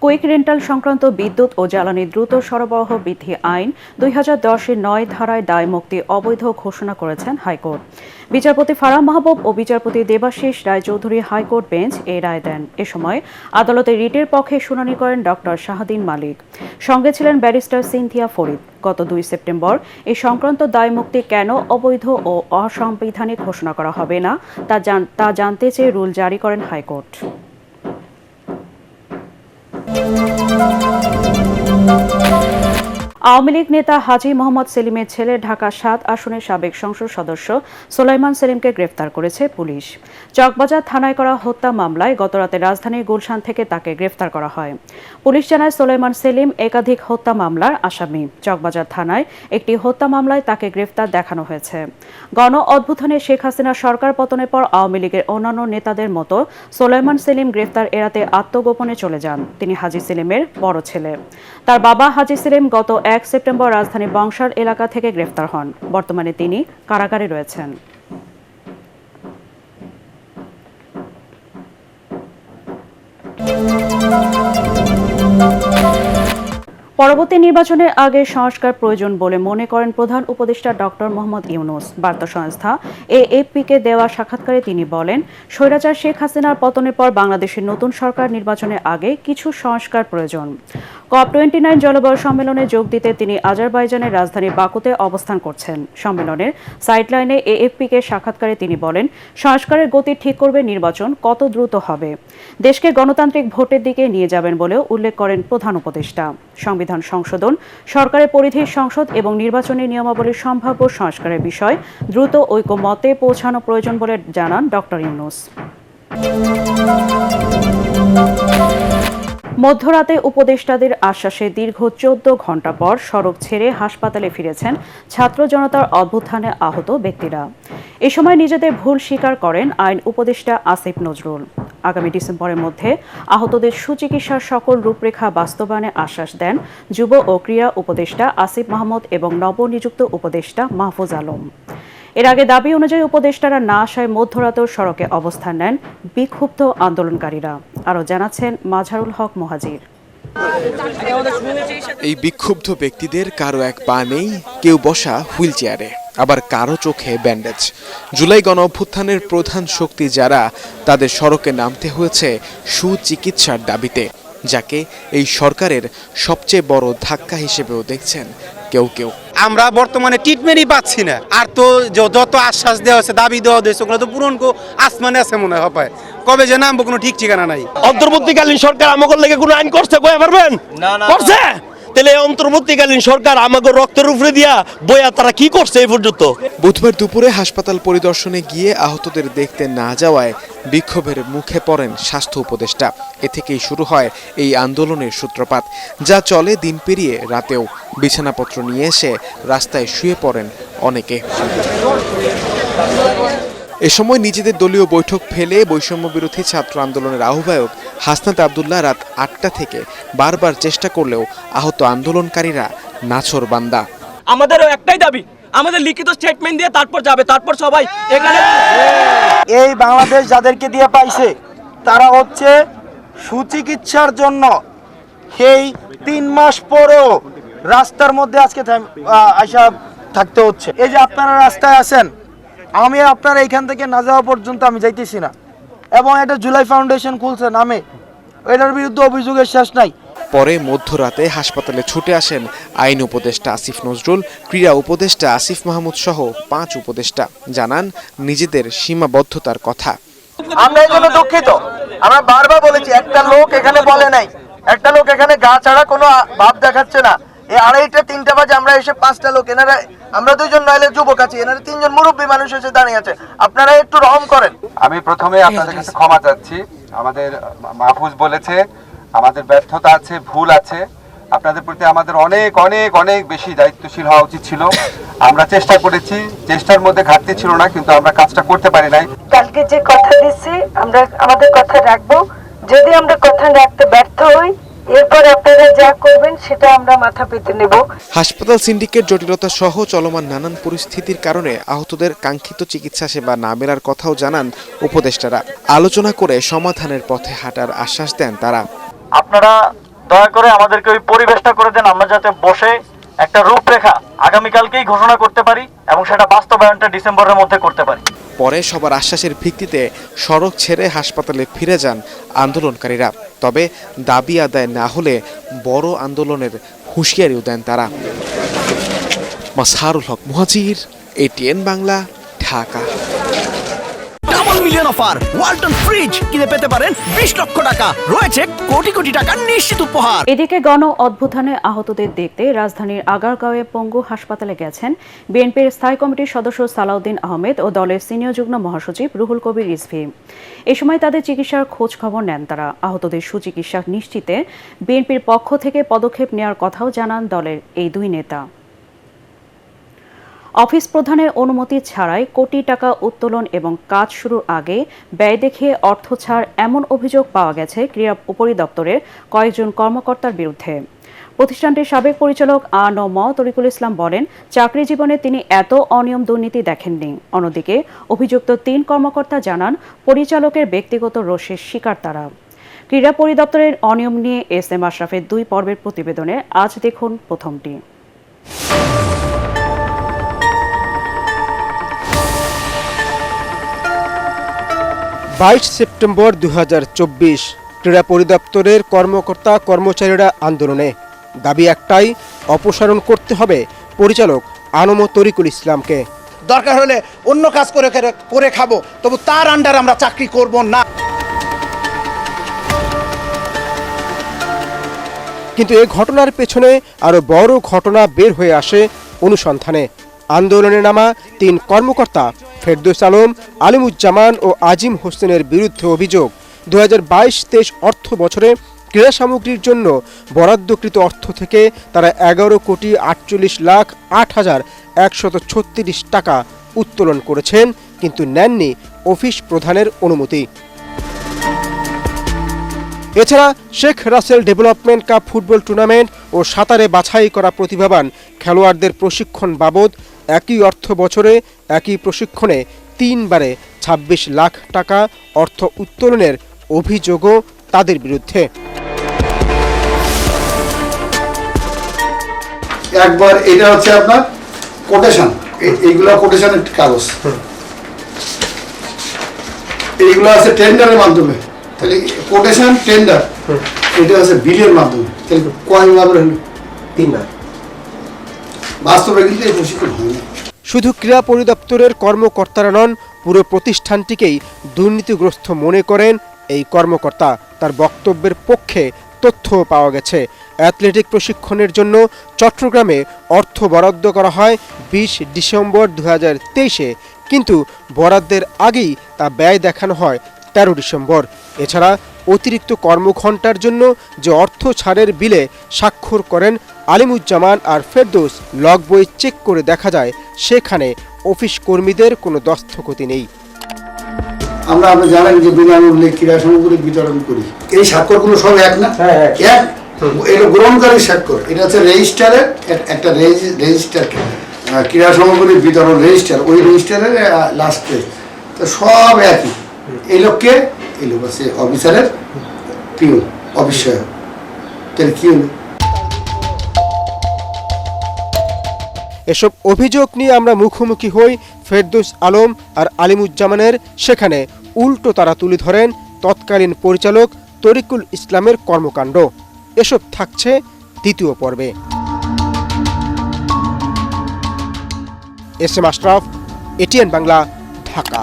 Quick rental সংক্রান্ত বিদ্যুৎ ও জ্বালানি দ্রুত সরবরাহ বৃদ্ধি আইন 2010-এর 9 ধারায় দায়মুক্তি অবৈধ ঘোষণা করেছেন হাইকোর্ট। বিচারপতি ফারাহ মাহবুব ও বিচারপতি দেবাশিস রায়চৌধুরী হাইকোর্ট বেঞ্চ এই রায় দেন। এ সময় আদালতে রিটের পক্ষে শুনানি করেন ডক্টর শাহাদিন মালিক। সঙ্গে ছিলেন ব্যারিস্টার সিনথিয়া ফরিদ। গত 2 সেপ্টেম্বর এই সংক্রান্ত দায়মুক্তি কেন অবৈধ ও অসাংবিধানিক ঘোষণা করা হবে না তা জানতে চেয়ে রুল জারি করেন হাইকোর্ট। আওয়ামী লীগ নেতা হাজী মোহাম্মদ সেলিমের ছেলে ঢাকা 7 আসনের সাবেক সংসদ সদস্য সোলাইমান সেলিমকে গ্রেফতার করেছে পুলিশ। চকবাজার থানায় করা হত্যা মামলায় গতরাতে রাজধানীর গুলশান থেকে তাকে গ্রেফতার করা হয়। পুলিশ জানায় সোলাইমান সেলিম একাধিক হত্যা মামলার আসামি। চকবাজার থানায় একটি হত্যা মামলায় তাকে গ্রেফতার দেখানো হয়েছে। গণ অভ্যুত্থানে শেখ হাসিনা সরকার পতনের পর আওয়ামী লীগের অন্যান্য নেতাদের মতো সোলাইমান সেলিম গ্রেফতার এড়াতে আত্মগোপনে চলে যান। তিনি হাজী সেলিমের বড় ছেলে। তার বাবা হাজী সেলিম গত 1 সেপ্টেম্বর রাজধানীর বংশাল এলাকা থেকে গ্রেফতার হন। বর্তমানে তিনি কারাগারে রয়েছেন। পরবর্তী নির্বাচনের আগে সংস্কার প্রয়োজন বলে মনে করেন প্রধান উপদেষ্টা ডক্টর মোহাম্মদ ইউনূস। বার্তা সংস্থা এএফপিকে দেওয়া সাক্ষাৎকারে তিনি বলেন, স্বৈরাচার শেখ হাসিনার পতনের পর বাংলাদেশের নতুন সরকার নির্বাচনের আগে কিছু সংস্কার প্রয়োজন। COP29 জলবায়ু সম্মেলনে যোগ দিতে তিনি আজারবাইজানের রাজধানী বাকুতে অবস্থান করছেন। সম্মেলনের সাইডলাইনে এএফপিকে সাক্ষাৎকারে তিনি বলেন, সংস্কারের গতি ঠিক করবে নির্বাচন কত দ্রুত হবে। দেশকে গণতান্ত্রিক ভোটের দিকে নিয়ে যাবেন বলেও উল্লেখ করেন প্রধান উপদেষ্টা। সংবিধান সংশোধন, সরকারের পরিধির সংসদ এবং নির্বাচনী নিয়মাবলীর সম্ভাব্য সংস্কারের বিষয় দ্রুত ঐকমত্যে পৌঁছানো প্রয়োজন বলে জানান ডক্টর ইউনূস। মধ্যরাতে উপদেষ্টাদের আশ্বাসে দীর্ঘ 14 ঘণ্টা পর সড়ক ছেড়ে হাসপাতালে ফিরেছেন ছাত্র জনতার অভ্যুত্থানে আহত ব্যক্তিরা। এ সময় নিজেদের ভুল স্বীকার করেন আইন উপদেষ্টা আসিফ নজরুল। আগামী ডিসেম্বরের মধ্যে আহতদের সুচিকিৎসার সকল রূপরেখা বাস্তবায়নের আশ্বাস দেন যুব ও ক্রীড়া উপদেষ্টা আসিফ মাহমুদ এবং নবনিযুক্ত উপদেষ্টা মাহফুজ আলম। এর আগে দাবি অনুযায়ী উপদেষ্টারা না আসায় মধ্যরাতেও সড়কে অবস্থান নেন বিক্ষুব্ধ আন্দোলনকারীরা। আরও জানাচ্ছেন মাঝারুল হক মুহাজির। এই বিক্ষুব্ধ ব্যক্তিদের কারো এক পা নেই, কেউ বসা হুইল চেয়ারে, আবার কারো চোখে ব্যান্ডেজ। জুলাই গণ অভ্যুত্থানের প্রধান শক্তি যারা, তাদের সড়কে নামতে হয়েছে সুচিকিৎসার দাবিতে, যাকে এই সরকারের সবচেয়ে বড় ধাক্কা হিসেবেও দেখছেন কেউ কেউ। আমরা বর্তমানে ট্রিটমেন্টই পাচ্ছি না। আর তো যত আশ্বাস দেওয়া হয়েছে, দাবি দেওয়া হয়েছে, ওগুলো তো পূরণ আসমানে আছে মনে হয়। কবে যে নামবো কোনো ঠিক ঠিকানা নাই। অন্তর্বর্তীকালীন সরকার আমাদের লেগে কোনো আইন করছে কয়ে পারবেন? করছে? তাহলে অন্তর্বর্তীকালীন সরকার আমাকে রক্তের উপরে দিয়া বইয়া তারা কি করছে এই পর্যন্ত? বুধবার দুপুরে হাসপাতাল পরিদর্শনে গিয়ে আহতদের দেখতে না যাওয়ায় বিক্ষোভের মুখে পড়েন স্বাস্থ্য উপদেষ্টা। এ থেকেই শুরু হয় এই আন্দোলনের সূত্রপাত, যা চলে দিন পেরিয়ে রাতেও। বিছানাপত্র নিয়ে এসে রাস্তায় শুয়ে পড়েন অনেকে। এ সময় নিজেদের দলীয় বৈঠক ফেলে বৈষম্য বিরোধী ছাত্র আন্দোলনের আহ্বায়ক হাসনাত আবদুল্লাহ রাত 8টা থেকে বারবার চেষ্টা করলেও আহত আন্দোলনকারীরা নাছোড়বান্দা। আমাদেরও একটাই দাবি, আমাদের লিখিত স্টেটমেন্ট দিয়ে তারপর যাবে, তারপর সবাই এখানে। এই বাংলাদেশ যাদেরকে দিয়ে পাইছে তারা হচ্ছে সুচিকিৎসার জন্য সেই 3 মাস পরেও রাস্তার মধ্যে আজকে আশা থাকতে হচ্ছে। এই যে আপনারা রাস্তায় আছেন, আমি আপনারা এখান থেকে না যাওয়া পর্যন্ত আমি যাইতেছি না। এবং এটা জুলাই ফাউন্ডেশন খুলছে নামে, এটার বিরুদ্ধে অভিযোগের শেষ নাই। পরে মধ্যরাতে হাসপাতালে ছুটে আসেন আইন উপদেষ্টা আসিফ নজরুল, ক্রীড়া উপদেষ্টা আসিফ মাহমুদ সহ 5 উপদেষ্টা। জানান নিজেদের সীমাবদ্ধতার কথা। আমরা এই জন্য দুঃখিত। আমরা বারবার বলেছি, একটা লোক এখানে বলে নাই, একটা লোক এখানে গা ছাড়া কোনো ভাব দেখাচ্ছে না। এই 2:30-3টা বাজে আমরা এসে 5টা লোক, এনারা আমরা 2 জন নইলে যুবক আছি, এনারা 3 জন মুরব্বী মানুষ এসে দাঁড়িয়ে আছে। আপনারা একটু রহম করেন। আমি প্রথমে আপনাদের কাছে ক্ষমা চাচ্ছি। আমাদের মাহফুজ বলেছে আমাদের ব্যর্থতা আছে, ভুল আছে। আপনাদের প্রতি আমাদের অনেক অনেক অনেক বেশি দায়িত্বশীল হওয়া উচিত ছিল। আমরা চেষ্টা করেছি, চেষ্টার মধ্যে ঘাটতি ছিল না, কিন্তু আমরা কাজটা করতে পারি নাই। কালকে যে কথা দিচ্ছি আমরা আমাদের কথা রাখবো। যদি আমরা কথা রাখতে ব্যর্থ হই, এরপর আপনারা যা করবেন সেটা আমরা মাথা পেতে নেব। হাসপাতাল সিন্ডিকেট জটিলতা সহ চলমান নানান পরিস্থিতির কারণে আহতদের কাঙ্ক্ষিত চিকিৎসা সেবা না মেলার কথাও জানান উপদেষ্টারা। আলোচনা করে সমাধানের পথে হাঁটার আশ্বাস দেন তারা। আপনারা দয়া করে আমাদেরকে ওই পরিবেশটা করে দেন, আমরা যাতে বসে একটা রূপরেখা আগামীকালকেই ঘোষণা করতে পারি এবং সেটা বাস্তবায়নটা ডিসেম্বরের মধ্যে করতে পারি। পরে সবার আশ্বাসের ভিত্তিতে সড়ক ছেড়ে হাসপাতালে ফিরে যান আন্দোলনকারীরা। তবে দাবি আদায় না হলে বড় আন্দোলনের হুঁশিয়ারিও দেন তারা। মাসহারুল হক মুহাজির, ATN Bangla, Dhaka. Double million offer Walton fridge কিনে পেতে পারেন 20 লক্ষ টাকা, রয়েছে কোটি কোটি টাকার নিশ্চিত উপহার। এদিকে গণ অভ্যুত্থানে আহতদের দেখতে রাজধানীর আগারগাঁওয়ে পঙ্গু হাসপাতালে গেছেন বিএনপির স্থায়ী কমিটির সদস্য সালাউদ্দিন আহমেদ ও দলের সিনিয়র যুগ্ম মহাসচিব রুহুল কবির রিজভী। এ সময় তাদের চিকিৎসার খোঁজ খবর নেন তারা। আহতদের সুচিকিৎসা নিশ্চিতে বিএনপির পক্ষ থেকে পদক্ষেপ নেওয়ার কথাও জানান দলের এই দুই নেতা। অফিস প্রধানের অনুমতি ছাড়াই কোটি টাকা উত্তোলন এবং কাজ শুরুর আগে ব্যয় দেখিয়ে অর্থ ছাড় এমন অভিযোগ পাওয়া গেছে ক্রীড়া উপরিদপ্তরের কয়েকজন কর্মকর্তার বিরুদ্ধে। প্রতিষ্ঠানটির সাবেক পরিচালক আ.ন.ম তরিকুল ইসলাম বলেন, চাকরি জীবনে তিনি এত অনিয়ম দুর্নীতি দেখেননি। অন্যদিকে অভিযুক্ত 3 কর্মকর্তা জানান, পরিচালকের ব্যক্তিগত রোষের শিকার তারা। ক্রীড়া পরিদপ্তরের অনিয়ম নিয়ে SM আশরাফের 2 পর্বের প্রতিবেদনে আজ দেখুন প্রথমটি। 22 সেপ্টেম্বর 2024 ক্রীড়া পরিদপ্তরের কর্মকর্তা কর্মচারীরা আন্দোলনে। দাবি একটাই, অপসারণ করতে হবে পরিচালক আ.ন.ম তরিকুল ইসলামকে। দরকার হলে অন্য কাজ করে খাবো, তবু তার আন্ডার আমরা চাকরি করব না। কিন্তু এই ঘটনার পেছনে আরো বড় ঘটনা বের হয়ে আসে অনুসন্ধানে। আন্দোলনে নামা 3 কর্মকর্তা ফেরদৌস আলম, আলিমুজ্জামান ও আজিম হোসেনের বিরুদ্ধে অভিযোগ, 2022-23 অর্থ বছরে ক্রীড়া সামগ্রীর জন্য বরাদ্দকৃত অর্থ থেকে তারা 11,08,0136 টাকা উত্তোলন করেছেন, কিন্তু নেননি অফিস প্রধানের অনুমতি। এছাড়া Sheikh Russel development cup football tournament ও সাঁতারে বাছাই করা প্রতিভাবান খেলোয়াড়দের প্রশিক্ষণ বাবদ একই অর্থ বছরে একই প্রশিক্ষণে 3 বারে 26 লাখ টাকা অর্থ উত্তোলনের অভিযোগও তাদের বিরুদ্ধে। একবার এটা হচ্ছে আপনার কোটেশন, এইগুলো কোটেশনের কাগজ, এইগুলো আছে টেন্ডারের মাধ্যমে। তাহলে কোটেশন টেন্ডার এটা হচ্ছে বিলের মাধ্যমে। তাহলে কয়বার হলো? 3 বার। বাস্তবে কিন্তু এই প্রশিক্ষণ হয়নি। শুধু ক্রীড়া পরিদপ্তরের কর্মকর্তারা নন, পুরো প্রতিষ্ঠানটিকেই দুর্নীতিগ্রস্ত মনে করেন এই কর্মকর্তা। তার বক্তব্যের পক্ষে তথ্য পাওয়া গেছে। অ্যাথলেটিক প্রশিক্ষণের জন্য চট্টগ্রামে অর্থ বরাদ্দ করা হয় 20 ডিসেম্বর 2023-এ, কিন্তু বরাদ্দের আগেই তা ব্যয় দেখানো হয় 13 ডিসেম্বর। এছাড়া অতিরিক্ত কর্মঘণ্টার জন্য যে অর্থ ছাড়ের বিলে স্বাক্ষর করেন আলিমুজ্জামান আর ফেরদৌস, লগ বই চেক করে দেখা যায় সেখানে অফিস কর্মীদের কোনো দস্তখতি নেই। আমরা আপনি জানেন যে বিনামূল্যে ক্রীড়া সামগ্রী বিতরণ করি। এই স্বাক্ষরগুলো সব এক না? এক। এটা গ্রহণকারী স্বাক্ষর, এটা হচ্ছে রেজিস্টারের একটা রেজিস্টার, ক্রীড়া সামগ্রী বিতরণ রেজিস্টার, ওই রেজিস্টারের লাস্টে তো সব একই। এই লোককে এই লোক আছে অফিসারের পিউন, অফিস সহায়ক। তাহলে কি হলো? এসব অভিযোগ নিয়ে আমরা মুখোমুখি হই ফেরদৌস আলম আর আলিমুজ্জামানের। সেখানে উল্টো তারা তুলে ধরেন তৎকালীন পরিচালক তরিকুল ইসলামের কর্মকাণ্ড। এসব থাকছে 2য় পর্বে। SM Ashraf, ATN Bangla, Dhaka.